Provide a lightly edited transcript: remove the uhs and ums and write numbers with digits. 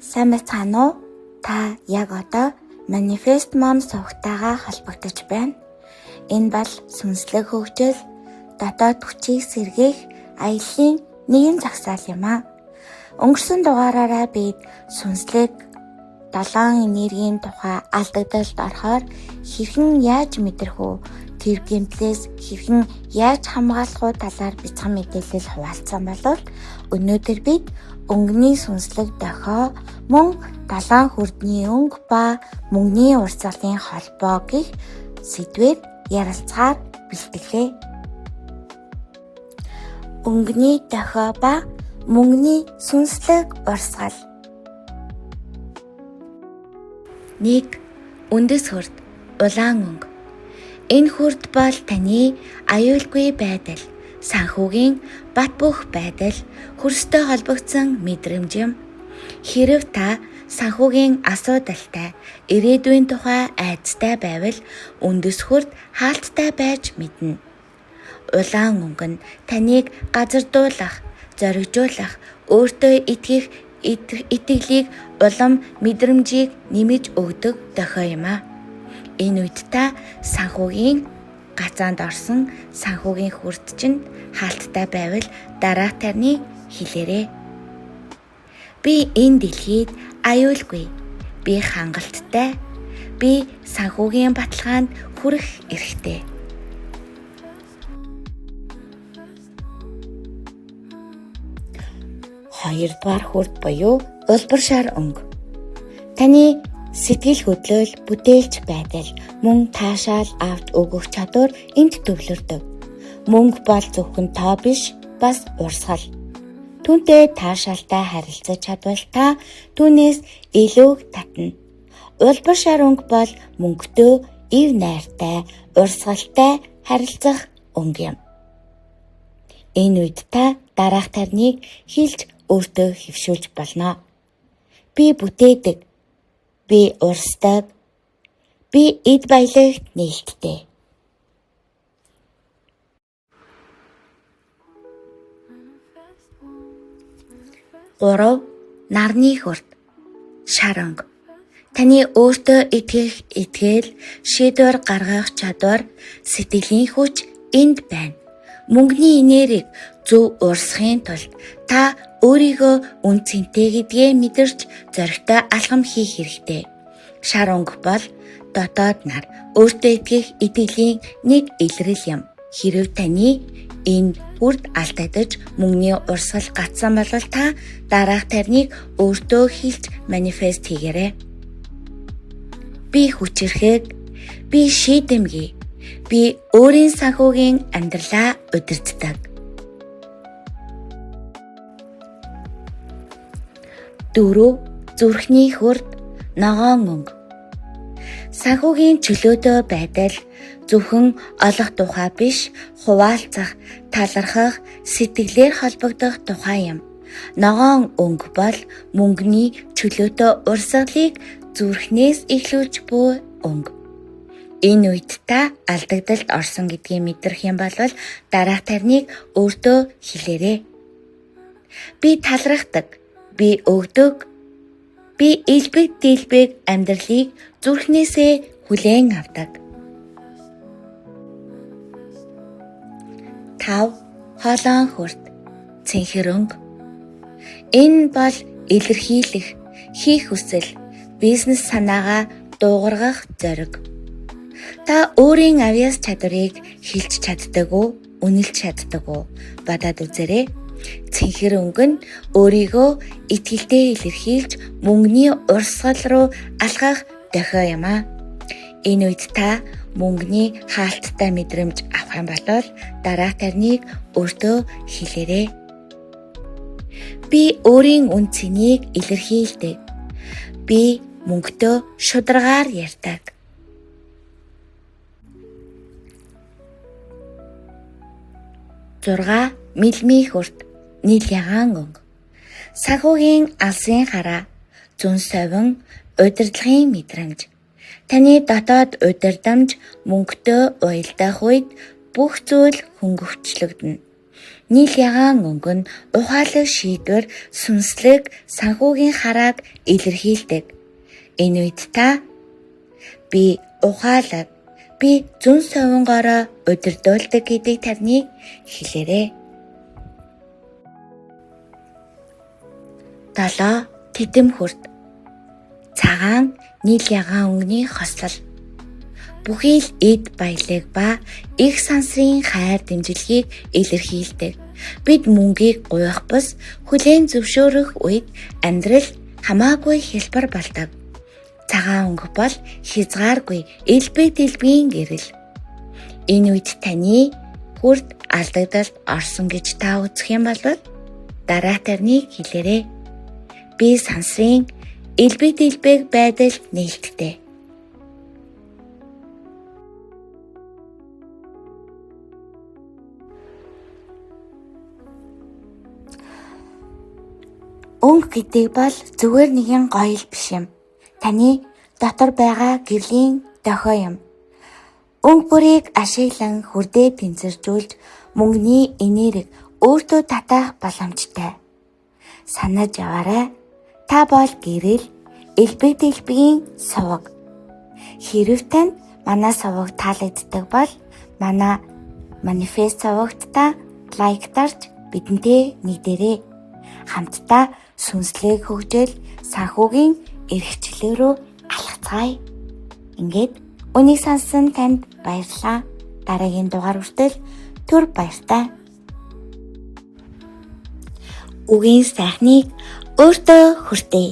Сайн байцгаана уу? Та яг одоо Manifest Mom сувгатайгаа холбогдож байна. Энэ бол сүнслэг хөгжил, дотоод хүчийг сэргээх аяллаа нэгэн загсаал юм а. Өнгөрсөн дугаараараа бид сүнслэг 7 энергийн тухай алдагдалд орохоор хэрхэн яаж мэдрэх үү? Тэр гэмтлээс хэрхэн яаж хамгаалах уу талаар бяцхан мэдээлэл хуваалцсан болов өнөөдөр бид өнгөний сүнслэг дохио мөн 7 хүрдний өнгө ба мөнгөний урсгалын холбоо гэх сэдвээр ярилцахаар бэлтгэлээ. Өнгөний дохио ба мөнгөний сүнслэг урсгал. 1. Үндэс хүрд улаан өнгө. Энэ хүрд бол таны аюулгүй байдал, санхүүгийн бат бөх байдал, хөрстэй холбогдсон мэдрэмж юм. Хэрэв та санхүүгийн асуудалтай, ирээдүйн тухай айцтай байвал үндэс хүрд хаалттай байж мэднэ. Улаан өнгө нь таныг газардуулах, зоригжуулах, өөртөө итгэх итгэлийг улам мэдрэмжийг нэмэж өгдөг дохио юм а. Энэ үед та санхүүгийн гацаанд орсон санхүүгийн хүрд чинь хаалттай байвал дараах тарны хэлээрэй. Би энэ дэлхийд аюулгүй, би хангалттай, би санхүүгийн баталгаанд хүрэх эрхтэй. Хоёрдугаар хүрд буюу улбар шар өнгө. Таны сэтгэл хөдлөл, бүтээлч байдал, мөн таашаал авч өгөх чадвар энд төвлөрдөг. Мөнгө бол зөвхөн тоо биш, бас урсгал. Түүнтэй таашаалтай харилцаж чадвал та түүнээс илүү татна. Улбар шар өнгө бол мөнгөтэй, ив найртай, урсгалтай харилцах өнгө юм. Энэ үед та дараах тарныг хэлж өөртөө хэвшүүлж болно. Би бүтээдэг, би урсдаг, би эд баялагт нээлттэй. 3. Нарны хүрд шар өнгө. Таны өөртөө итгэх итгэл, шийдвэр гаргах чадвар, сэтгэлийн хүч энд байна. Мөнгөний энергийг зөв урсгахын тулд та өөрийгөө үн цэнтэй гэдгээ мэдэрч зоригтой алхам хийх хэрэгтэй. Шар өнгө бол дотоод нар, өөртөө итгэх итгэлийн нэг илрэл юм. Хэрэв таны энэ хүрд алдагдаж мөнгөний урсгал гацсан бол та дараах тарныг өөртөө хэлж манифест хийгээрэй. Би хүчрэхэг, би шийдэмгий, би өөрийн санхүүгийн амьдралаа удирддаг. 4. Зүрхний хүрд ногоон өнгө. Санхүүгийн чөлөөтэй байдал зөвхөн олох тухай биш, хуваалцах, талархах, сэтгэлээр холбогдох тухай юм. Ногоон өнгө бол мөнгөний чөлөөтэй урсгалыг зүрхнээс эхлүүлж буй өнгө. Энэ үед та алдагдалд орсон гэдгийг мэдрэх юм бол дараах тарныг өөртөө хэлээрэй. Би талархдаг, би өгдөг, би элбэг дийлбэг амьдралыг зүрхнээсээ хүлээн авдаг. 5. Хоолоон хүрд цэнхэр өнгө. Энэ бол илэрхийлэх, хийх хүсэл, бизнес санаагаа дуугаргах зориг. Та өөрийн авьяас чадварыг хэлж чаддаг уу, үнэлж чаддаг уу? Бодоод үзээрэй. Цэнхэр өнгө нь өөрийгөө итгэлтэй илэрхийлж мөнгөний урсгал руу алхах дохио юм а. Энэ үед та мөнгөний хаалттай мэдрэмж авах юм бол дараах тарныг өөртөө хэлээрэй. Би өөрийн үн цэнийг илэрхийлдэг. Би мөнгөтэй шударгаар ярьдаг. 6. Мэлмий хүрд нийл ягаан өнгө. Санхүүгийн алсын хараа, зүн совин, удирдлагын мэдрэмж. Таны дотоод удирдамж мөнгөтэй уялдах үед бүх зүйл хөнгөвчлөгдөнө. Нийл ягаан өнгө нь ухаалаг шийдвэр, сүнслэг, санхүүгийн харааг илэрхийлдэг. Энэ үед та би ухаалаг, би зүн совингоороо удирдуулдаг гэдгийг таны хэлээрэй. 7. Тэдэм-хүрд. Цагаан нийл ягаан өнгөний хослол. Бүхий л эд баялаг ба их сансрын хайр дэмжлэгийг илэрхийлдэг. Бид мөнгийг гуйх бус хүлээн зөвшөөрөх үед амьдрал хамаагүй хялбар болдог. Цагаан өнгө бол хязгааргүй элбэг дэлбгийн гэрэл. Энэ үед таны хүрд алдагдалд орсон гэж та үзэх юм бол дараа тарныг хэлээрэй. Би сансрын элбэг дэлбэг байдалд нээлттэй. Өнгө гэдэг бол зүгээр нэгэн гоёл биш юм. Таны дотор байгаа гэрлийн дохио юм. Өнгө бүрийг ашиглан хүрдээ тэнцвэржүүлж мөнгөний энерги өөртөө татах боломжтой. Санаж яваарай. Та бол гэрэл, элбэг дэлбэгийн суваг. Хэрв танд манай суваг таалагддаг бол манай манифест сувагтаа лайктарч бидэнтэй нэгдээрэй. Хамтдаа сүнслэг хөгжил, санхүүгийн эрхчлэл рүү алхацгаая. Ингээд үнийг сонссон танд баярлалаа. Дараагийн дугаар хүртэл түр баяртай. Үгийн сайхныг өөртөө хүртээ.